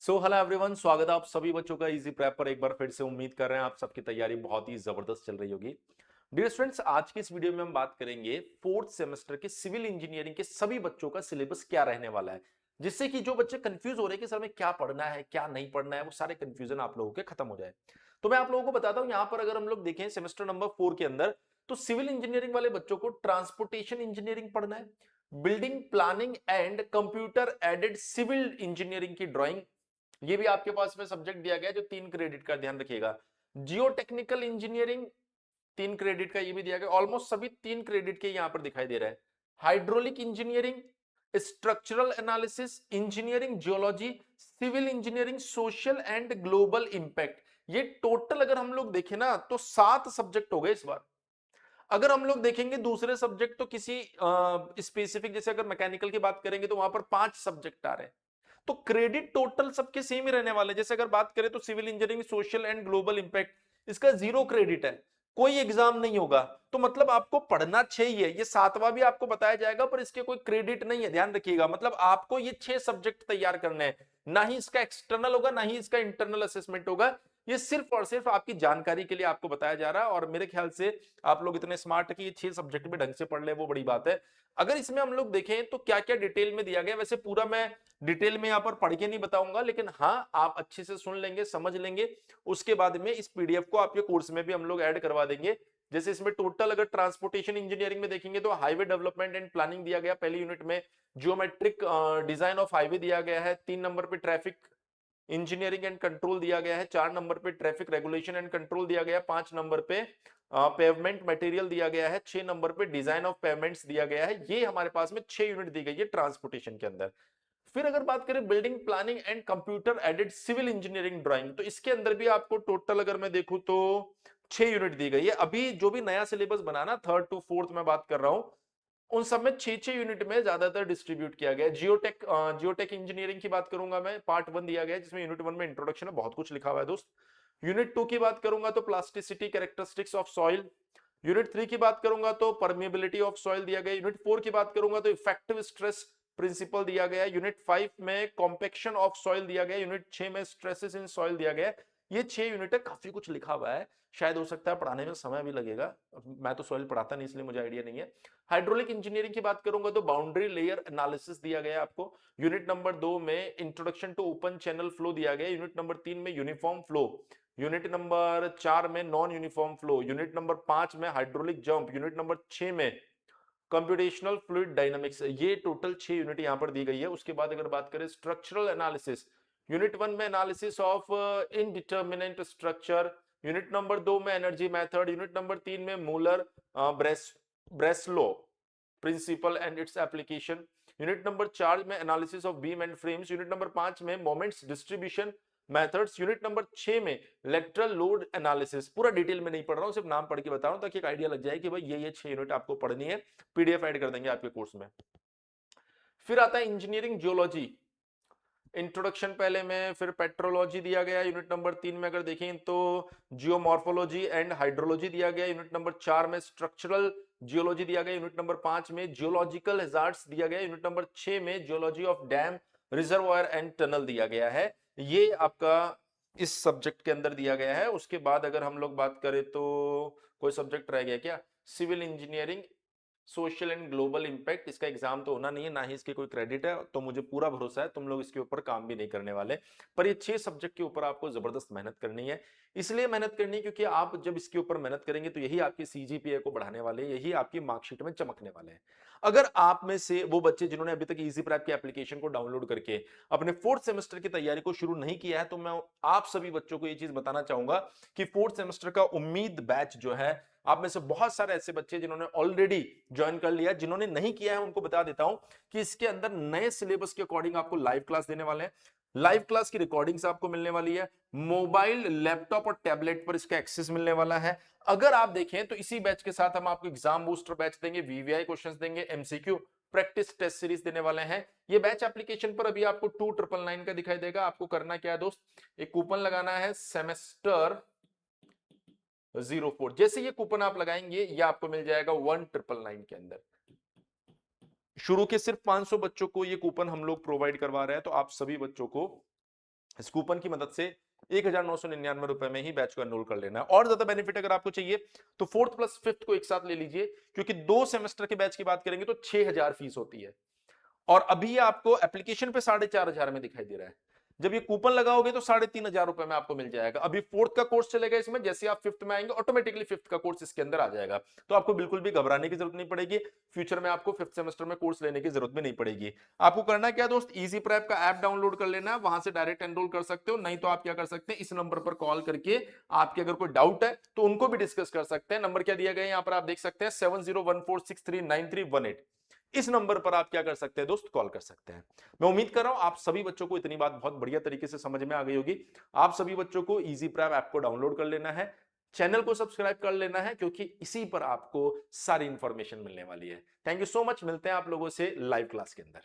Hello everyone, स्वागत है आप सभी बच्चों का इजी प्रेप पर। एक बार फिर से उम्मीद कर रहे हैं आप सबकी तैयारी बहुत ही जबरदस्त चल रही होगी। डियर स्टूडेंट्स, आज की इस वीडियो में हम बात करेंगे फोर्थ सेमेस्टर के सिविल इंजीनियरिंग के सभी बच्चों का सिलेबस क्या रहने वाला है, जिससे कि जो बच्चे कंफ्यूज हो रहे हैं कि सर में क्या पढ़ना है क्या नहीं पढ़ना है, वो सारे कंफ्यूजन आप लोगों के खत्म हो जाए। तो मैं आप लोगों को बताता हूं, यहाँ पर अगर हम लोग देखें सेमेस्टर नंबर 4 के अंदर, तो सिविल इंजीनियरिंग वाले बच्चों को ट्रांसपोर्टेशन इंजीनियरिंग पढ़ना है, building planning and computer aided civil engineering की ड्राइंग, ये भी आपके पास में सब्जेक्ट दिया गया है जो 3 क्रेडिट का, ध्यान रखिएगा। जियो टेक्निकल इंजीनियरिंग 3 क्रेडिट का, ये भी दिया गया। ऑलमोस्ट सभी 3 क्रेडिट के यहां पर दिखाई दे रहा है। Hydraulic engineering, structural analysis, engineering geology, civil engineering, social and global impact, ये टोटल अगर हम लोग देखें ना तो 7 सब्जेक्ट हो गए इस बार। अगर हम लोग देखेंगे दूसरे सब्जेक्ट तो किसी स्पेसिफिक, जैसे अगर मैकेनिकल की बात करेंगे तो वहां पर 5 सब्जेक्ट आ रहे हैं। तो क्रेडिट टोटल सबके सेम ही रहने वाले। जैसे अगर बात करें तो civil engineering social and global impact, इसका 0 क्रेडिट है, कोई एग्जाम नहीं होगा। तो मतलब आपको पढ़ना चाहिए, ये 7वां भी आपको बताया जाएगा पर इसके कोई क्रेडिट नहीं है, ध्यान रखिएगा। मतलब आपको ये 6 सब्जेक्ट तैयार करने हैं, ना ही इसका एक्सटर्नल होगा ना ही इसका इंटरनल असेसमेंट होगा। ये सिर्फ और सिर्फ आपकी जानकारी के लिए आपको बताया जा रहा है। और मेरे ख्याल से आप लोग इतने स्मार्ट है कि ये 6 सब्जेक्ट भी ढंग से पढ़ ले, वो बड़ी बात है। अगर इसमें हम लोग देखें तो क्या क्या डिटेल में दिया गया, वैसे पूरा मैं डिटेल में यहां पर पढ़ के नहीं बताऊंगा, लेकिन हाँ आप अच्छे से सुन लेंगे, समझ लेंगे। उसके बाद में इस पीडीएफ को आपके कोर्स में भी हम लोग ऐड करवा देंगे। जैसे इसमें टोटल अगर ट्रांसपोर्टेशन इंजीनियरिंग में देखेंगे तो हाईवे डेवलपमेंट एंड प्लानिंग दिया गया पहली यूनिट में। जियोमेट्रिक डिजाइन ऑफ हाईवे दिया गया है 3 नंबर पे। ट्रैफिक इंजीनियरिंग एंड कंट्रोल दिया गया है 4 नंबर पे। ट्रैफिक रेगुलेशन एंड कंट्रोल दिया गया है 5 नंबर पे। पेवमेंट मटेरियल दिया गया है 6 नंबर पे। डिजाइन ऑफ पेवमेंट्स दिया गया है। ये हमारे पास में 6 यूनिट दी गई है ट्रांसपोर्टेशन के अंदर। फिर अगर बात करें building planning and computer aided civil engineering drawing, तो इसके अंदर भी आपको टोटल अगर मैं देखूं तो 6 यूनिट दी गई है। अभी जो भी नया सिलेबस बना ना, 3rd to 4th में बात कर रहा हूं, उन सब में 6 6 यूनिट में ज्यादातर डिस्ट्रीब्यूट किया गया है। जियोटेक इंजीनियरिंग की बात करूंगा मैं, पार्ट 1 दिया गया है जिसमें यूनिट 1 में इंट्रोडक्शन है, बहुत कुछ लिखा हुआ है दोस्त। यूनिट 2 की बात करूंगा तो plasticity characteristics of soil. Unit 3 की बात करूंगा तो परमिएबिलिटी ऑफ सॉइल दिया गया। यूनिट 4 की बात करूंगा तो इफेक्टिव स्ट्रेस प्रिंसिपल दिया गया है। यूनिट 5 में कॉम्पेक्शन ऑफ सॉइल दिया गया। यूनिट 6 में स्ट्रेसेस इन सॉइल दिया गया है। ये 6 यूनिट है, काफी कुछ लिखा हुआ है। शायद हो सकता है पढ़ाने में समय भी लगेगा, मैं तो सॉइल पढ़ाता नहीं इसलिए मुझे आइडिया नहीं है। हाइड्रोलिक इंजीनियरिंग की बात करूंगा तो बाउंड्री लेयर एनालिसिस दिया गया है आपको। यूनिट नंबर 2 में introduction to open channel flow दिया गया। यूनिट नंबर 3 में यूनिफॉर्म फ्लो। यूनिट नंबर 4 में non uniform flow. Unit number 5 में हाइड्रोलिक जंप। यूनिट नंबर 6 में कंप्यूटेशनल फ्लूइड डायनामिक्स। ये टोटल 6 यूनिट यहां पर दी गई है। उसके बाद अगर बात करें स्ट्रक्चरल एनालिसिस, यूनिट 1 में analysis of indeterminate structure. Unit number 2 में एनर्जी मेथड। यूनिट नंबर 3 में Muller Breslau principle and its application. Unit number 4 में analysis of beam and frames. Unit number 5 में moments distribution methods. Unit number 6 में lateral load analysis. पूरा detail में नहीं पढ़ रहा हूं, सिर्फ नाम पढ़ के बता रहा हूं ताकि एक आइडिया लग जाए कि भाई ये 6 यूनिट आपको पढ़नी है। पीडीएफ ऐड कर देंगे आपके कोर्स में। फिर आता है इंजीनियरिंग जियोलॉजी। इंट्रोडक्शन पहले में, फिर पेट्रोलॉजी दिया गया। यूनिट नंबर 3 में अगर देखें तो जियोमॉर्फोलॉजी एंड हाइड्रोलॉजी दिया गया। यूनिट नंबर 4 में स्ट्रक्चरल जियोलॉजी दिया गया। यूनिट नंबर 5 में जियोलॉजिकल हैजार्ड्स दिया गया। यूनिट नंबर 6 में geology of dam, reservoir and tunnel दिया गया है। ये आपका इस सब्जेक्ट के अंदर दिया गया है। उसके बाद अगर हम लोग बात करें तो कोई सब्जेक्ट रह गया क्या? Civil engineering social and global impact, इसका एग्जाम तो होना नहीं है, ना ही इसके कोई क्रेडिट है, तो मुझे पूरा भरोसा है तुम लोग इसके ऊपर काम भी नहीं करने वाले। पर ये 6 सब्जेक्ट के ऊपर आपको जबरदस्त मेहनत करनी है। इसलिए मेहनत करनी है क्योंकि आप जब इसके ऊपर मेहनत करेंगे तो यही आपकी सीजीपीए को बढ़ाने वाले हैं, यही आपकी मार्कशीट में चमकने वाले हैं। अगर आप में से वो बच्चे जिन्होंने अभी तक इजी प्रैप की एप्लीकेशन को डाउनलोड करके अपने 4th सेमेस्टर की तैयारी को शुरू नहीं किया है, तो मैं आप सभी बच्चों को ये चीज बताना चाहूंगा कि 4th सेमेस्टर का उम्मीद बैच जो है, आप में से बहुत सारे ऐसे बच्चे जिन्होंने ऑलरेडी ज्वाइन कर लिया, जिन्होंने नहीं किया है उनको बता देता हूं कि इसके अंदर नए सिलेबस के अकॉर्डिंग आपको लाइव क्लास देने वाले हैं। लाइव क्लास की रिकॉर्डिंग्स आपको मिलने वाली है। मोबाइल, लैपटॉप और टैबलेट पर इसका एक्सेस मिलने वाला है। अगर आप देखें तो इसी बैच के साथ हम आपको एग्जाम बूस्टर बैच देंगे, वीवीआई क्वेश्चंस देंगे, एमसीक्यू प्रैक्टिस टेस्ट सीरीज देने वाले हैं। ये बैच एप्लीकेशन पर अभी आपको 2999 का दिखाई देगा। आपको करना क्या है दोस्त, एक कूपन लगाना है सेमेस्टर 04। जैसे ये कूपन आप लगाएंगे ये आपको मिल जाएगा 1999 के अंदर। शुरू के सिर्फ 500 बच्चों को ये कूपन हम लोग प्रोवाइड करवा रहे हैं, तो आप सभी बच्चों को इस कूपन की मदद से 1999 रुपए में ही बैच को एनरोल कर लेना है। और ज्यादा बेनिफिट अगर आपको चाहिए तो फोर्थ प्लस फिफ्थ को एक साथ ले लीजिए, क्योंकि 2 सेमेस्टर के बैच की बात करेंगे तो 6000 फीस होती है और अभी आपको एप्लीकेशन पे 4500 में दिखाई दे रहा है। जब ये कूपन लगाओगे तो 3500 रुपए में आपको मिल जाएगा। अभी फोर्थ का कोर्स चलेगा इसमें, जैसे आप फिफ्थ में आएंगे ऑटोमेटिकली फिफ्थ का कोर्स इसके अंदर आ जाएगा, तो आपको बिल्कुल भी घबराने की जरूरत नहीं पड़ेगी। फ्यूचर में आपको फिफ्थ सेमेस्टर में कोर्स लेने की जरूरत भी नहीं पड़ेगी। आपको करना क्या दोस्त, इजी प्रेप का ऐप डाउनलोड कर लेना है, वहां से डायरेक्ट एनरोल कर सकते हो। नहीं तो आप क्या कर सकते हैं, इस नंबर पर कॉल करके आपके अगर कोई डाउट है तो उनको भी डिस्कस कर सकते हैं। नंबर क्या दिया गया है यहाँ पर आप देख सकते हैं, 7014639318। इस नंबर पर आप क्या कर सकते हैं दोस्त, कॉल कर सकते हैं। मैं उम्मीद कर रहा हूं आप सभी बच्चों को इतनी बात बहुत बढ़िया तरीके से समझ में आ गई होगी। आप सभी बच्चों को इजी प्रेप ऐप को डाउनलोड कर लेना है, चैनल को सब्सक्राइब कर लेना है, क्योंकि इसी पर आपको सारी इंफॉर्मेशन मिलने वाली है। थैंक यू सो मच, मिलते हैं आप लोगों से लाइव क्लास के अंदर।